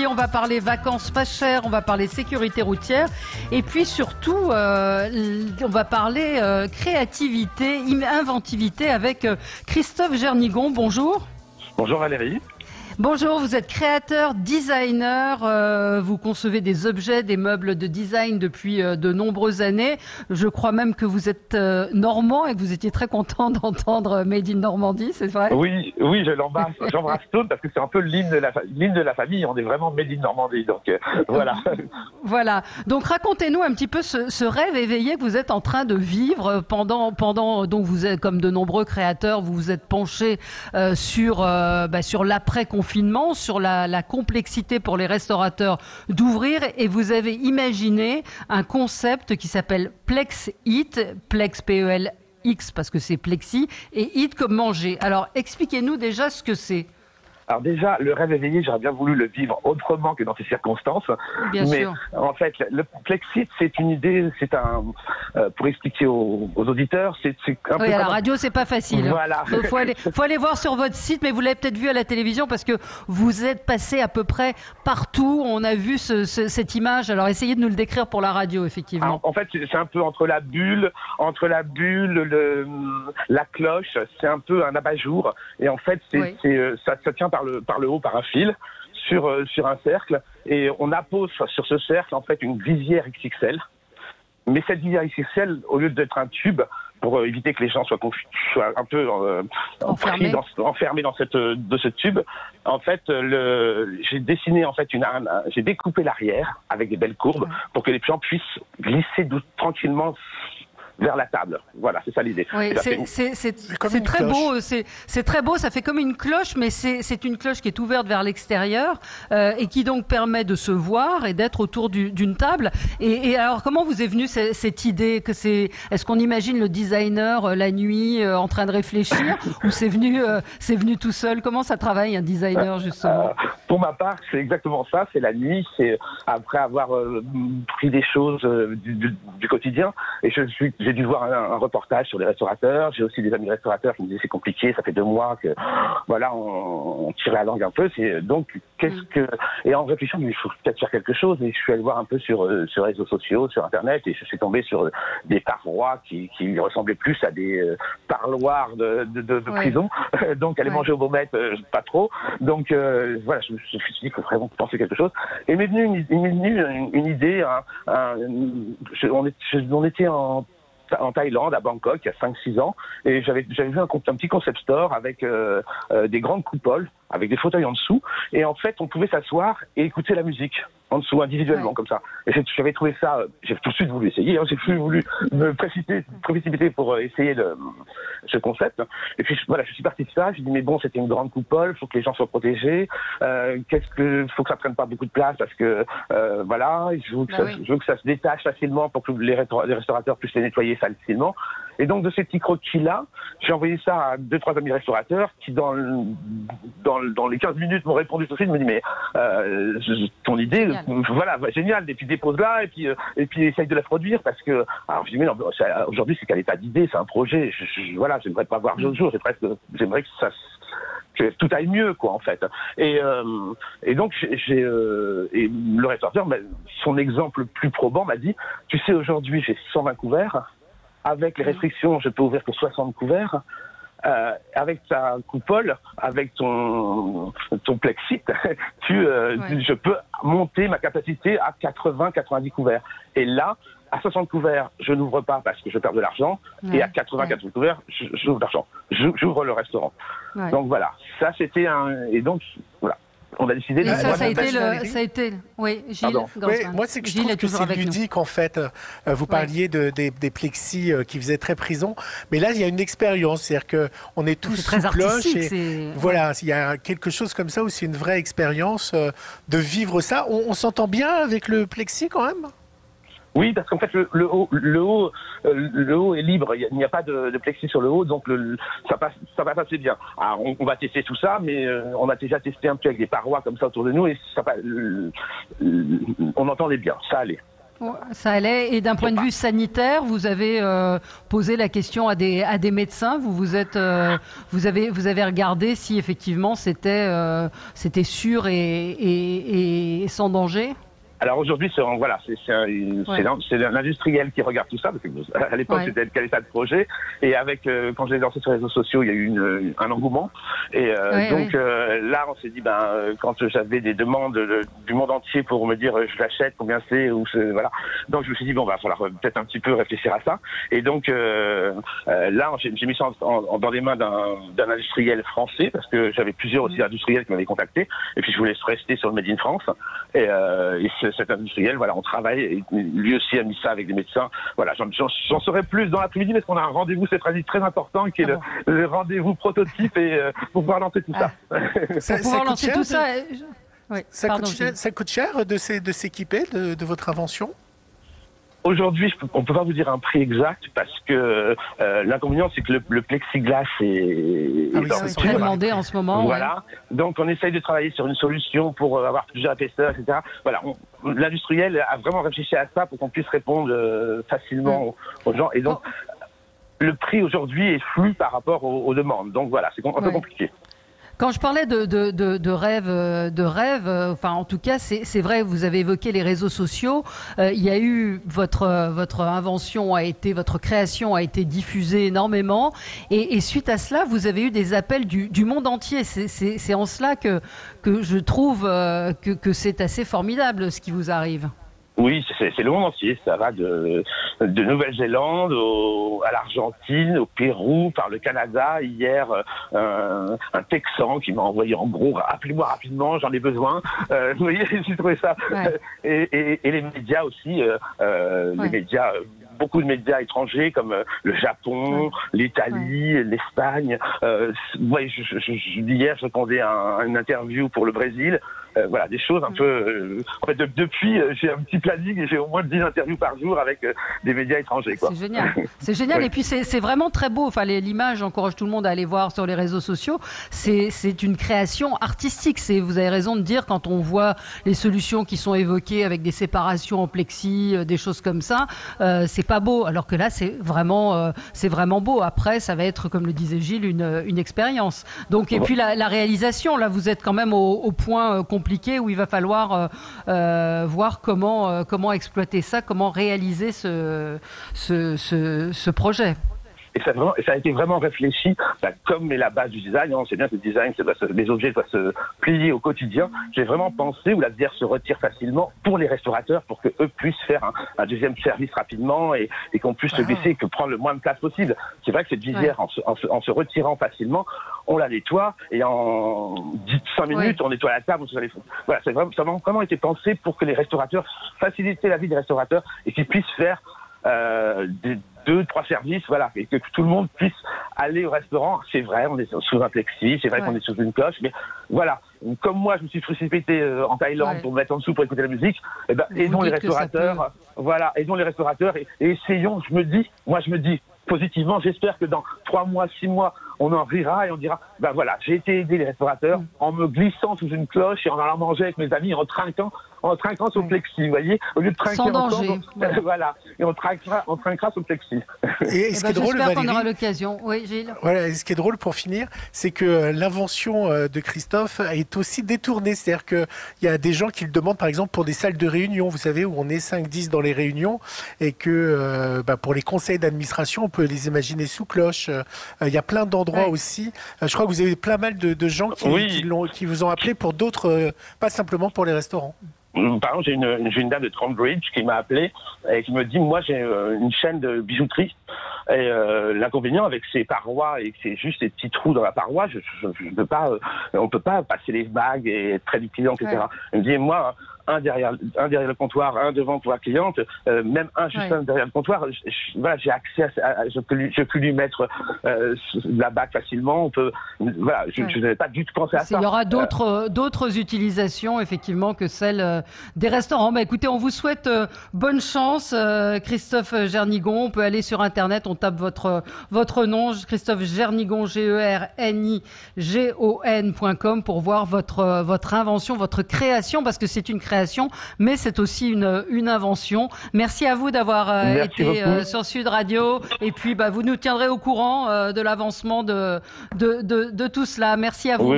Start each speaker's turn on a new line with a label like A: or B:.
A: on va parler vacances pas chères, on va parler sécurité routière et puis surtout on va parler créativité, inventivité avec Christophe Jernigon. Bonjour.
B: Bonjour Valérie.
A: Bonjour, vous êtes créateur, designer, vous concevez des objets, des meubles de design depuis de nombreuses années. Je crois même que vous êtes normand et que vous étiez très content d'entendre Made in Normandie, c'est vrai?
B: Oui, je l'embrasse, j'embrasse tout parce que c'est un peu l'hymne de la famille, on est vraiment Made in Normandie, donc voilà.
A: Voilà, donc racontez-nous un petit peu ce rêve éveillé que vous êtes en train de vivre pendant donc vous êtes comme de nombreux créateurs, vous vous êtes penché sur l'après-confinement, sur la complexité pour les restaurateurs d'ouvrir et vous avez imaginé un concept qui s'appelle Plex Eat, Plex P-E-L-X parce que c'est plexi et Eat comme manger. Alors expliquez-nous déjà ce que c'est.
B: Alors déjà, le rêve éveillé, j'aurais bien voulu le vivre autrement que dans ces circonstances.
A: Bien sûr.
B: En fait, le Plexit, c'est une idée, pour expliquer aux auditeurs, c'est un peu...
A: Oui, à la radio, c'est pas facile.
B: Voilà.
A: Faut aller voir sur votre site, mais vous l'avez peut-être vu à la télévision parce que vous êtes passé à peu près partout. On a vu cette image. Alors, essayez de nous le décrire pour la radio, effectivement.
B: Alors, en fait, c'est un peu entre la bulle, la cloche. C'est un peu un abat-jour. Et en fait, ça tient par le haut, par un fil, sur un cercle, et on appose sur ce cercle en fait une visière XXL. Mais cette visière XXL, au lieu d'être un tube, pour éviter que les gens soient un peu enfermés dans ce tube, en fait, j'ai dessiné en fait j'ai découpé l'arrière avec des belles courbes pour que les gens puissent glisser tranquillement vers la table. Voilà, c'est ça l'idée.
A: Oui, c'est très beau. C'est très beau. Ça fait comme une cloche, mais c'est une cloche qui est ouverte vers l'extérieur et qui donc permet de se voir et d'être autour d'une table. Et alors, comment vous est venue cette idée que est-ce qu'on imagine le designer la nuit en train de réfléchir ou c'est venu tout seul? Comment ça travaille un designer justement?
B: Pour ma part, c'est exactement ça. C'est la nuit. C'est après avoir pris des choses du quotidien et j'ai dû voir un reportage sur les restaurateurs. J'ai aussi des amis restaurateurs qui me disaient c'est compliqué, ça fait 2 mois que voilà, on tire la langue un peu. Donc et en réfléchissant, il faut peut-être faire quelque chose. Et je suis allé voir un peu sur les réseaux sociaux, sur Internet, et je suis tombé sur des parois qui ressemblaient plus à des parloirs de prison. Donc aller manger au Baumette, pas trop. Donc voilà, je me suis dit qu'il faut vraiment penser quelque chose. Et m'est venue une idée. On était en Thaïlande, à Bangkok, il y a 5-6 ans, et j'avais vu un petit concept store avec des grandes coupoles, avec des fauteuils en dessous, et en fait, on pouvait s'asseoir et écouter la musique en dessous, individuellement, comme ça. Et j'avais trouvé ça, j'ai tout de suite voulu essayer, j'ai plus voulu me précipiter pour essayer ce concept. Et puis voilà, je suis parti de ça, je me dis mais bon, c'était une grande coupole, faut que les gens soient protégés, faut que ça prenne pas beaucoup de place parce que voilà, je veux que ça se détache facilement pour que les restaurateurs puissent les nettoyer facilement. Et donc de ces petits croquis-là, j'ai envoyé ça à 2-3 amis restaurateurs qui dans les 15 minutes m'ont répondu tout de suite, me dit mais ton idée, voilà, génial, et puis dépose-la et puis essaye de la produire parce que alors je dis mais non, aujourd'hui c'est qu'à l'état d'idée, c'est un projet, voilà, j'aimerais pas voir l'autre jour, j'aimerais que tout aille mieux, quoi, en fait. Et donc, et le restaurateur, son exemple le plus probant m'a dit, tu sais, aujourd'hui, j'ai 120 couverts. Avec les restrictions, je peux ouvrir que 60 couverts. Avec ta coupole, avec ton plexit, je peux monter ma capacité à 80-90 couverts. Et là, à 60 couverts, je n'ouvre pas parce que je perds de l'argent. Et à 80-80 couverts, j'ouvre l'argent. J'ouvre le restaurant. Donc voilà, ça c'était et donc voilà. On a décidé de...
A: ça a été... Oui, Gilles.
C: Oui, moi, c'est que je trouve que c'est ludique, en fait. Vous parliez des plexis qui faisaient très prison. Mais là, il y a une expérience. C'est-à-dire qu'on est tous sous cloche. Et voilà, il y a quelque chose comme ça où c'est une vraie expérience de vivre ça. On s'entend bien avec le plexi, quand même?
B: Oui, parce qu'en fait, le haut est libre. Il n'y a pas de plexi sur le haut, donc ça va passer bien. Alors, on va tester tout ça, mais on a déjà testé un peu avec des parois comme ça autour de nous, et on entendait bien. Ça allait.
A: Ça allait. Et d'un point de vue sanitaire, vous avez posé la question à des médecins. Vous avez regardé si effectivement c'était sûr et et sans danger?
B: Alors aujourd'hui, c'est l'industriel qui regarde tout ça, parce que à l'époque c'était le qualité de projet, et avec quand je l'ai lancé sur les réseaux sociaux, il y a eu un engouement, et là on s'est dit quand j'avais des demandes du monde entier pour me dire je l'achète, combien c'est, voilà, donc je me suis dit va falloir peut-être un petit peu réfléchir à ça, et donc là j'ai mis ça dans les mains d'un industriel français, parce que j'avais plusieurs aussi industriels qui m'avaient contacté, et puis je voulais rester sur le Made in France, et cet industriel, voilà, on travaille, et lui aussi a mis ça avec des médecins. Voilà, j'en saurai plus dans l'après-midi, parce qu'on a un rendez-vous cet après-midi très important, qui est le rendez-vous prototype, et pour pouvoir lancer tout ça.
A: Pour pouvoir lancer tout ça.
C: Ça coûte cher de s'équiper de votre invention?
B: Aujourd'hui, on peut pas vous dire un prix exact, parce que l'inconvénient, c'est que le plexiglas
A: c'est très demandé en ce moment.
B: Voilà. Donc, on essaye de travailler sur une solution pour avoir plusieurs épaisseurs, etc. Voilà. L'industriel a vraiment réfléchi à ça pour qu'on puisse répondre facilement aux gens. Et donc, le prix aujourd'hui est flou par rapport aux demandes. Donc voilà, c'est un peu compliqué.
A: Quand je parlais de rêve, enfin en tout cas c'est vrai, vous avez évoqué les réseaux sociaux. Il y a eu votre invention votre création a été diffusée énormément, et suite à cela vous avez eu des appels du monde entier. C'est en cela que je trouve que c'est assez formidable ce qui vous arrive.
B: Oui, c'est le monde entier. Ça va de Nouvelle-Zélande à l'Argentine, au Pérou, par le Canada. Hier, un Texan qui m'a envoyé en gros, appelez-moi rapidement, j'en ai besoin. Vous voyez, j'ai trouvé ça. Et les médias aussi, les médias. Beaucoup de médias étrangers comme le Japon, l'Italie, l'Espagne. Hier, je répondais à une interview pour le Brésil. Voilà, des choses un peu... en fait, depuis, j'ai un petit planning et j'ai au moins 10 interviews par jour avec des médias étrangers. C'est
A: génial. C'est génial. Et puis, c'est vraiment très beau. Enfin, l'image, j'encourage tout le monde à aller voir sur les réseaux sociaux. C'est une création artistique. Vous avez raison de dire, quand on voit les solutions qui sont évoquées avec des séparations en plexi, des choses comme ça, c'est pas beau. Alors que là, c'est vraiment beau. Après, ça va être, comme le disait Gilles, une expérience. Donc, et puis, la réalisation, là, vous êtes quand même au point compliqué où il va falloir voir comment exploiter ça, comment réaliser ce projet.
B: Et ça a été vraiment réfléchi, comme est la base du design. On sait bien que le design, les objets doivent se plier au quotidien. J'ai vraiment pensé où la visière se retire facilement pour les restaurateurs, pour que eux puissent faire un deuxième service rapidement et qu'on puisse se baisser et que prendre le moins de place possible. C'est vrai que cette visière, en se retirant facilement, on la nettoie et en 5 minutes, on nettoie la table. Voilà, ça a vraiment été pensé pour que les restaurateurs faciliter la vie des restaurateurs et qu'ils puissent faire des 2-3 services, voilà, et que tout le monde puisse aller au restaurant. C'est vrai, on est sous un plexi, c'est vrai qu'on est sous une cloche, mais voilà. Comme moi, je me suis précipité en Thaïlande pour me mettre en dessous pour écouter la musique. Aidons les restaurateurs, voilà, aidons les restaurateurs et essayons. Je me dis positivement. J'espère que dans 3 mois, 6 mois, on en rira et on dira, voilà, j'ai été aider les restaurateurs en me glissant sous une cloche et en allant manger avec mes amis, en trinquant sur le plexi, vous voyez, au lieu de trinquer
A: sans danger.
B: Voilà, et on trinquera sur le plexi.
C: Et ce qui est drôle,
A: j'espère qu'on aura l'occasion. Oui, Gilles.
C: Voilà, et ce qui est drôle pour finir, c'est que l'invention de Christophe est aussi détournée. C'est-à-dire qu'il y a des gens qui le demandent, par exemple, pour des salles de réunion, vous savez, où on est 5-10 dans les réunions, et que pour les conseils d'administration, on peut les imaginer sous cloche. Il y a plein d'endroits aussi. Je crois que vous avez plein mal de gens qui vous ont appelé pour d'autres, pas simplement pour les restaurants.
B: Par exemple, j'ai une dame de Trowbridge qui m'a appelé et qui me dit, moi j'ai une chaîne de bijouterie et l'inconvénient avec ces parois et que c'est juste ces petits trous dans la paroi, je peux pas, on peut pas passer les bagues et être près du client, etc. Elle me dit, moi, un derrière le comptoir, un devant pour la cliente, même un juste un derrière le comptoir. Voilà, j'ai accès je peux lui mettre la bague facilement. On peut, voilà, je n'avais pas du tout pensé à ça.
A: Il y aura d'autres utilisations effectivement que celles des restaurants. Écoutez, on vous souhaite bonne chance, Christophe Jernigon. On peut aller sur internet, on tape votre nom, Christophe Jernigon, GERNIGON.com pour voir votre invention, votre création, parce que c'est une création, mais c'est aussi une invention. Merci à vous d'avoir été sur Sud Radio. Et puis, vous nous tiendrez au courant de l'avancement de tout cela. Merci à vous. Oui.